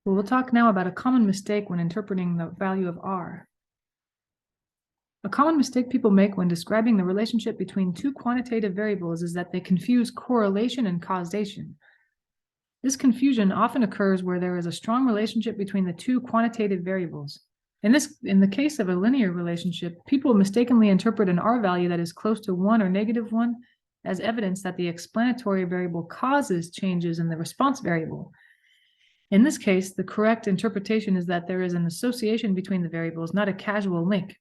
Well, we'll talk now about a common mistake when interpreting the value of R. A common mistake people make when describing the relationship between two quantitative variables is that they confuse correlation and causation. This confusion often occurs where there is a strong relationship between the two quantitative variables. In the case of a linear relationship, people mistakenly interpret an R value that is close to 1 or -1 as evidence that the explanatory variable causes changes in the response variable. In this case, the correct interpretation is that there is an association between the variables, not a casual link.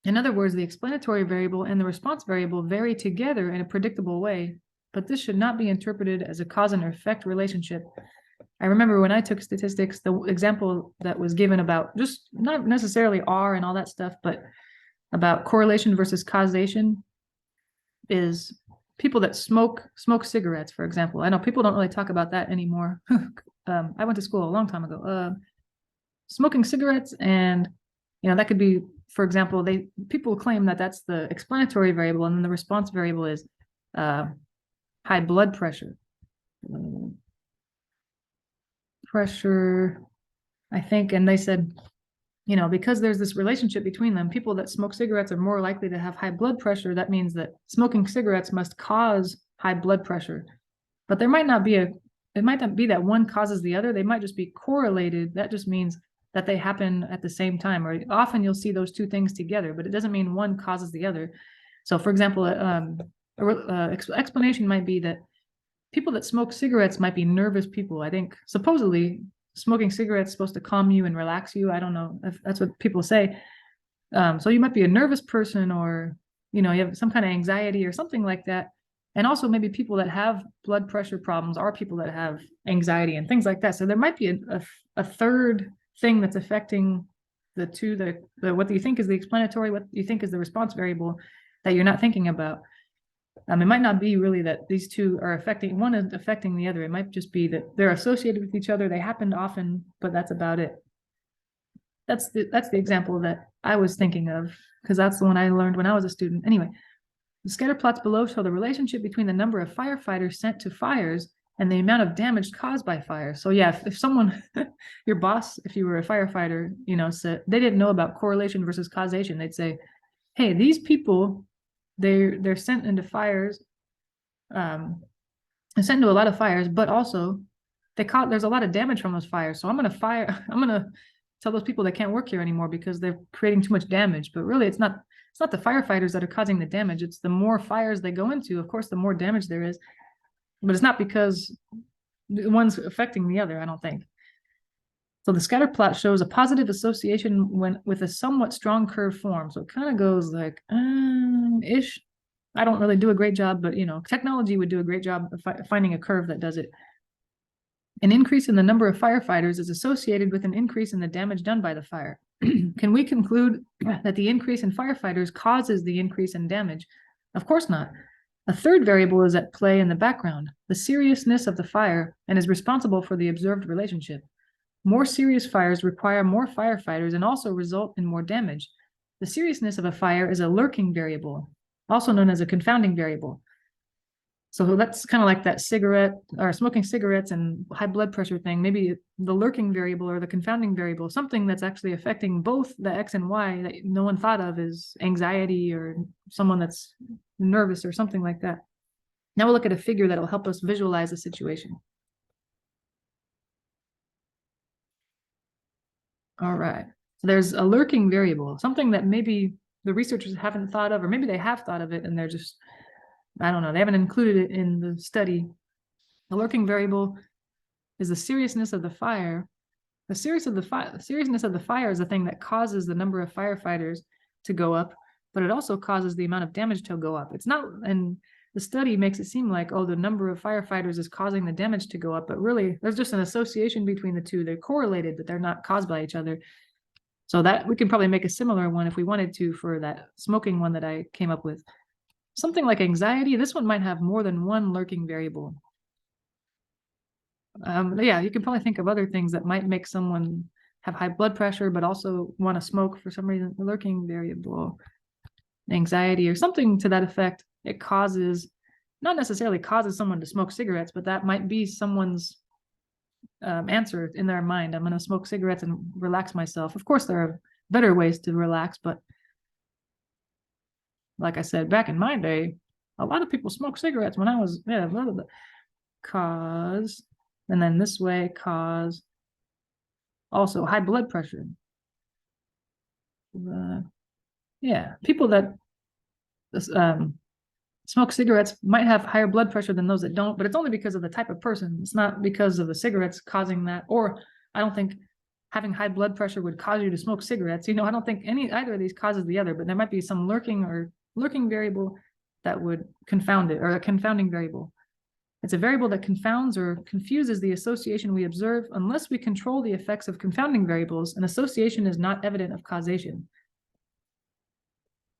In other words, the explanatory variable and the response variable vary together in a predictable way, but this should not be interpreted as a cause and effect relationship. I remember when I took statistics, the example that was given about just not necessarily R and all that stuff, but about correlation versus causation is people that smoke cigarettes, for example. I know people don't really talk about that anymore. I went to school a long time ago. Smoking cigarettes, and that could be, for example, people claim that that's the explanatory variable, and then the response variable is high blood pressure. I think, and they said, because there's this relationship between them, people that smoke cigarettes are more likely to have high blood pressure. That means that smoking cigarettes must cause high blood pressure. But it might not be that one causes the other. They might just be correlated. That just means that they happen at the same time, or often you'll see those two things together, but it doesn't mean one causes the other. So for example, explanation might be that people that smoke cigarettes might be nervous people. I think supposedly smoking cigarettes is supposed to calm you and relax you. I don't know if that's what people say. So you might be a nervous person, or you have some kind of anxiety or something like that. And also maybe people that have blood pressure problems are people that have anxiety and things like that. So there might be a third thing that's affecting the two, what you think is the explanatory, what you think is the response variable that you're not thinking about. It might not be really that these two are one is affecting the other. It might just be that they're associated with each other. They happen often, but that's about it. That's the example that I was thinking of, because that's the one I learned when I was a student. Anyway, the scatter plots below show the relationship between the number of firefighters sent to fires and the amount of damage caused by fire. So yeah, if someone, your boss, if you were a firefighter, said they didn't know about correlation versus causation, they'd say, hey, these people, they're sent into fires, and sent into a lot of fires, but also there's a lot of damage from those fires. So I'm gonna tell those people they can't work here anymore because they're creating too much damage. But really, it's not the firefighters that are causing the damage. It's the more fires they go into, of course, the more damage there is. But it's not because one's affecting the other, I don't think. So the scatter plot shows a positive association with a somewhat strong curve form. So it kind of goes like ish. I don't really do a great job, but technology would do a great job of finding a curve that does it. An increase in the number of firefighters is associated with an increase in the damage done by the fire. Can we conclude that the increase in firefighters causes the increase in damage? Of course not. A third variable is at play in the background, the seriousness of the fire, and is responsible for the observed relationship. More serious fires require more firefighters and also result in more damage. The seriousness of a fire is a lurking variable, also known as a confounding variable. So that's kind of like that cigarette or smoking cigarettes and high blood pressure thing. Maybe the lurking variable or the confounding variable, something that's actually affecting both the X and Y that no one thought of, is anxiety or someone that's nervous or something like that. Now we'll look at a figure that'll help us visualize the situation. All right. So there's a lurking variable, something that maybe the researchers haven't thought of, or maybe they have thought of it and they're just, I don't know, they haven't included it in the study. The lurking variable is the seriousness of the fire. The seriousness of the fire is the thing that causes the number of firefighters to go up, but it also causes the amount of damage to go up. It's not, and the study makes it seem like, oh, the number of firefighters is causing the damage to go up, but really there's just an association between the two. They're correlated, but they're not caused by each other. So that we can probably make a similar one if we wanted to for that smoking one that I came up with. Something like anxiety, this one might have more than one lurking variable. Yeah, you can probably think of other things that might make someone have high blood pressure, but also want to smoke for some reason. The lurking variable, anxiety, or something to that effect. It not necessarily causes someone to smoke cigarettes, but that might be someone's answer in their mind. I'm going to smoke cigarettes and relax myself. Of course, there are better ways to relax, but like I said, back in my day, a lot of people smoked cigarettes when I was, yeah, cause, and then this way, cause also high blood pressure. Yeah, people that smoke cigarettes might have higher blood pressure than those that don't, but it's only because of the type of person. It's not because of the cigarettes causing that, or I don't think having high blood pressure would cause you to smoke cigarettes. You know, I don't think either of these causes the other, but there might be some lurking variable that would confound it, or a confounding variable. It's a variable that confounds or confuses the association we observe. Unless we control the effects of confounding variables, an association is not evident of causation.